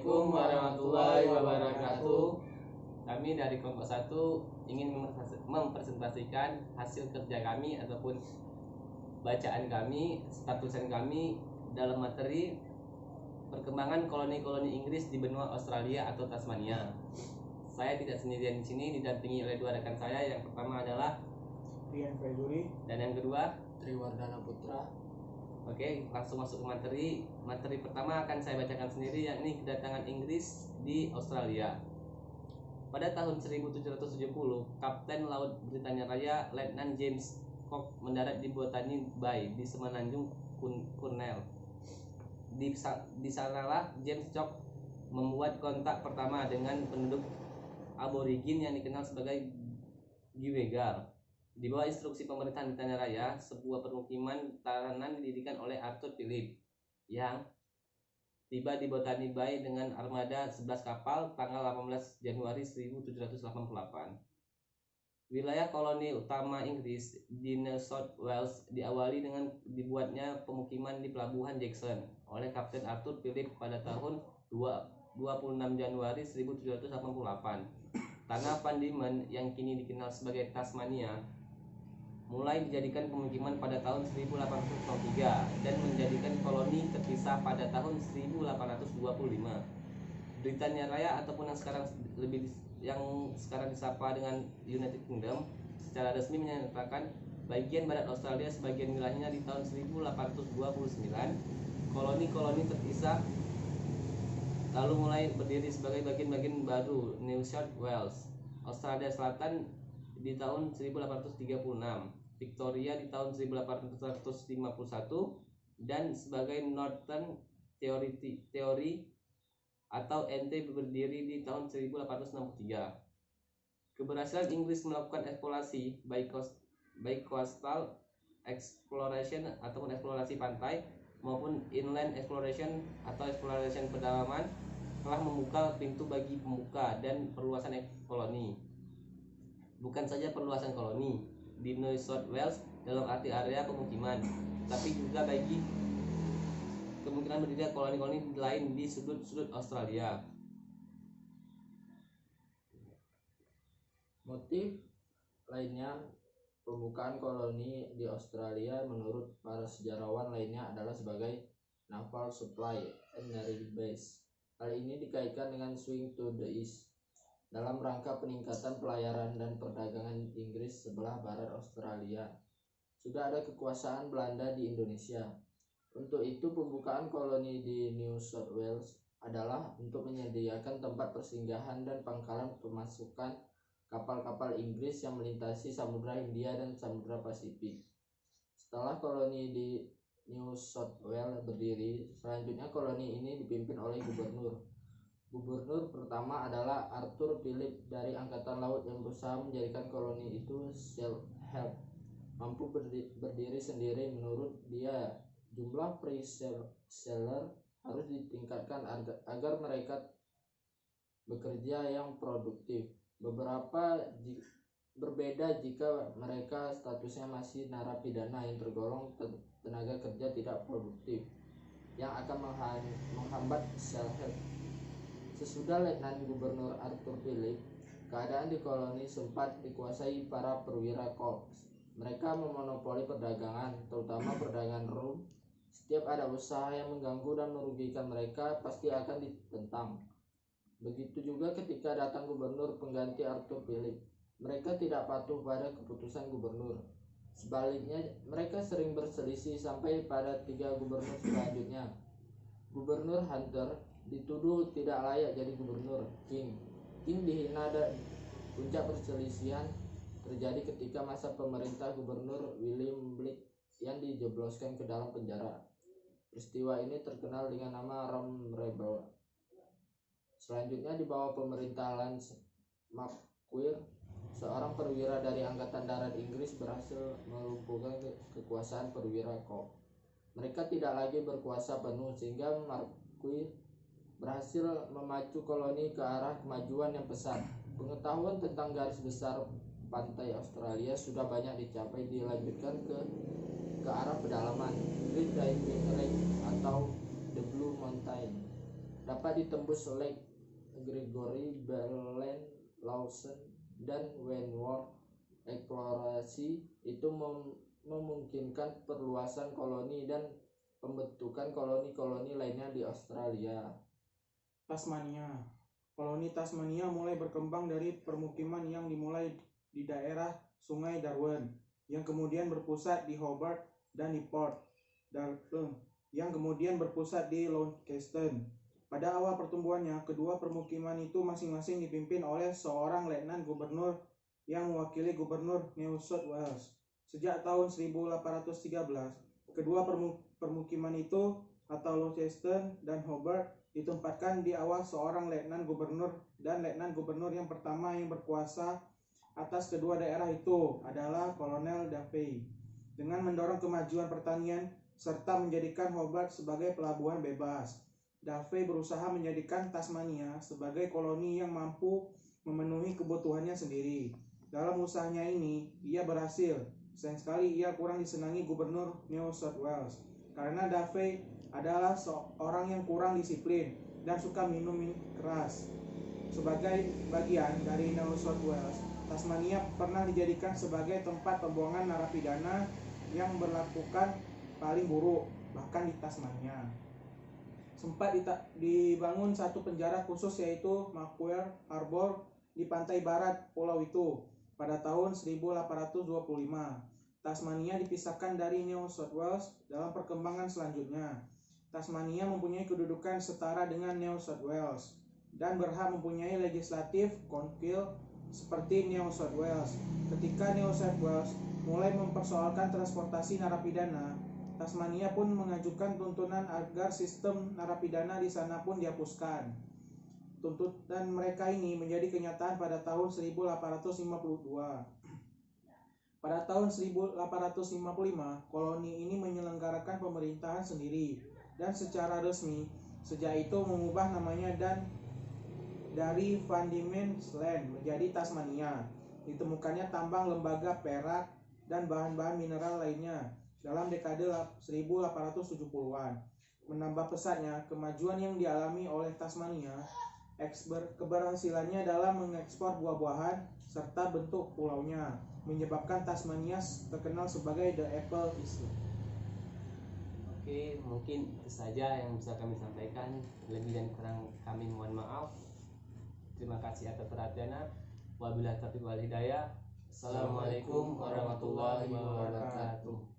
Assalamualaikum warahmatullahi wabarakatuh. Kami dari kelompok 1 ingin mempresentasikan hasil kerja kami ataupun bacaan kami serta tulisan kami dalam materi perkembangan koloni-koloni Inggris di benua Australia atau Tasmania. Saya tidak sendirian di sini, didampingi oleh dua rekan saya. Yang pertama adalah Rian Faizuri dan yang kedua Triwardana Putra. Oke, langsung masuk ke materi. Materi pertama akan saya bacakan sendiri, yakni kedatangan Inggris di Australia. Pada tahun 1770, Kapten Laut Britania Raya Letnan James Cook mendarat di Botany Bay di semenanjung Cornwall. Di sanalah James Cook membuat kontak pertama dengan penduduk aborigin yang dikenal sebagai Giwegar. Di bawah instruksi pemerintahan Britania Raya, sebuah permukiman tahanan didirikan oleh Arthur Phillip yang tiba di Botany Bay dengan armada 11 kapal tanggal 18 Januari 1788. Wilayah koloni utama Inggris di New South Wales diawali dengan dibuatnya pemukiman di Pelabuhan Jackson oleh Kapten Arthur Phillip pada tahun 26 Januari 1788. Tanah Van Diemen yang kini dikenal sebagai Tasmania mulai dijadikan pemukiman pada tahun 1803 dan menjadikan koloni terpisah pada tahun 1825. Britania Raya ataupun yang sekarang disapa dengan United Kingdom secara resmi menyatakan bagian barat Australia sebagian wilayahnya di tahun 1829. Koloni-koloni terpisah lalu mulai berdiri sebagai bagian-bagian baru New South Wales, Australia Selatan di tahun 1836, Victoria di tahun 1851, dan sebagai Northern Territory atau NT berdiri di tahun 1863. Keberhasilan Inggris melakukan eksplorasi baik coastal exploration ataupun eksplorasi pantai maupun inland exploration atau exploration pedalaman telah membuka pintu bagi pembuka dan perluasan koloni. Bukan saja perluasan koloni di New South Wales dalam arti area pemukiman, tapi juga bagi kemungkinan berdirinya koloni-koloni lain di sudut-sudut Australia. Motif lainnya pembukaan koloni di Australia menurut para sejarawan lainnya adalah sebagai naval supply and navy base. Hal ini dikaitkan dengan swing to the east dalam rangka peningkatan pelayaran dan perdagangan Inggris sebelah barat Australia. Sudah ada kekuasaan Belanda di Indonesia. Untuk itu pembukaan koloni di New South Wales adalah untuk menyediakan tempat persinggahan dan pangkalan pemasukan kapal-kapal Inggris yang melintasi Samudra Hindia dan Samudra Pasifik. Setelah koloni di New South Wales berdiri, selanjutnya koloni ini dipimpin oleh gubernur. Gubernur pertama adalah Arthur Phillip dari Angkatan Laut yang berusaha menjadikan koloni itu self-help, mampu berdiri sendiri. Menurut dia, jumlah free seller harus ditingkatkan agar mereka bekerja yang produktif. Berbeda jika mereka statusnya masih narapidana yang tergolong tenaga kerja tidak produktif yang akan menghambat self-help. Sesudah Letnan Gubernur Arthur Phillip, keadaan di koloni sempat dikuasai para perwira korps. Mereka memonopoli perdagangan, terutama perdagangan rum. Setiap ada usaha yang mengganggu dan merugikan mereka pasti akan ditentang. Begitu juga ketika datang gubernur pengganti Arthur Phillip, mereka tidak patuh pada keputusan gubernur. Sebaliknya, mereka sering berselisih sampai pada 3 gubernur selanjutnya. Gubernur Hunter dituduh tidak layak jadi gubernur. King dihina dan puncak perselisihan terjadi ketika masa pemerintah gubernur William Blake yang dijebloskan ke dalam penjara. Peristiwa ini terkenal dengan nama Rum Rebel. Selanjutnya di bawah pemerintahan Lance Macquarie, seorang perwira dari Angkatan Darat Inggris berhasil melumpuhkan kekuasaan perwira Cook. Mereka tidak lagi berkuasa penuh sehingga Macquarie berhasil memacu koloni ke arah kemajuan yang pesat. Pengetahuan tentang garis besar pantai Australia sudah banyak dicapai, dilanjutkan ke arah pedalaman Great Diving Range atau The Blue Mountain. dapat ditembus Lake Gregory, Belen, Lawson, dan Wentworth. Eksplorasi itu memungkinkan perluasan koloni dan pembentukan koloni-koloni lainnya di Australia. Tasmania. Koloni Tasmania mulai berkembang dari permukiman yang dimulai di daerah Sungai Darwin, yang kemudian berpusat di Hobart dan di Port Darwin, yang kemudian berpusat di Launceston. Pada awal pertumbuhannya, kedua permukiman itu masing-masing dipimpin oleh seorang letnan gubernur yang mewakili gubernur New South Wales. Sejak tahun 1813, kedua permukiman itu atau Launceston dan Hobart ditempatkan di awal seorang letnan gubernur, dan letnan gubernur yang pertama yang berkuasa atas kedua daerah itu adalah Kolonel Davey. Dengan mendorong kemajuan pertanian serta menjadikan Hobart sebagai pelabuhan bebas, Davey berusaha menjadikan Tasmania sebagai koloni yang mampu memenuhi kebutuhannya sendiri. Dalam usahanya ini, ia berhasil. Sayang sekali ia kurang disenangi gubernur New South Wales, karena Davey adalah seorang yang kurang disiplin dan suka minum keras. Sebagai bagian dari New South Wales, Tasmania pernah dijadikan sebagai tempat pembuangan narapidana yang berlakukan paling buruk, bahkan di Tasmania. Sempat dibangun satu penjara khusus, yaitu Macquarie Harbour di pantai barat pulau itu pada tahun 1825. Tasmania dipisahkan dari New South Wales dalam perkembangan selanjutnya. Tasmania mempunyai kedudukan setara dengan New South Wales dan berhak mempunyai legislatif council seperti New South Wales. Ketika New South Wales mulai mempersoalkan transportasi narapidana, Tasmania pun mengajukan tuntutan agar sistem narapidana di sana pun dihapuskan. Tuntutan mereka ini menjadi kenyataan pada tahun 1852. Pada tahun 1855, koloni ini menyelenggarakan pemerintahan sendiri dan secara resmi sejak itu mengubah namanya dan dari Van Diemen's Land menjadi Tasmania. Ditemukannya tambang lembaga perak dan bahan-bahan mineral lainnya dalam dekade 1870-an. Menambah pesatnya kemajuan yang dialami oleh Tasmania, keberhasilannya dalam mengekspor buah-buahan serta bentuk pulaunya menyebabkan Tasmania terkenal sebagai The Apple Island. Oke, mungkin itu saja yang bisa kami sampaikan. Lebih dan kurang kami mohon maaf. Terima kasih atas perhatiannya. Wabillahi taufiq wal hidayah. Assalamualaikum warahmatullahi wabarakatuh.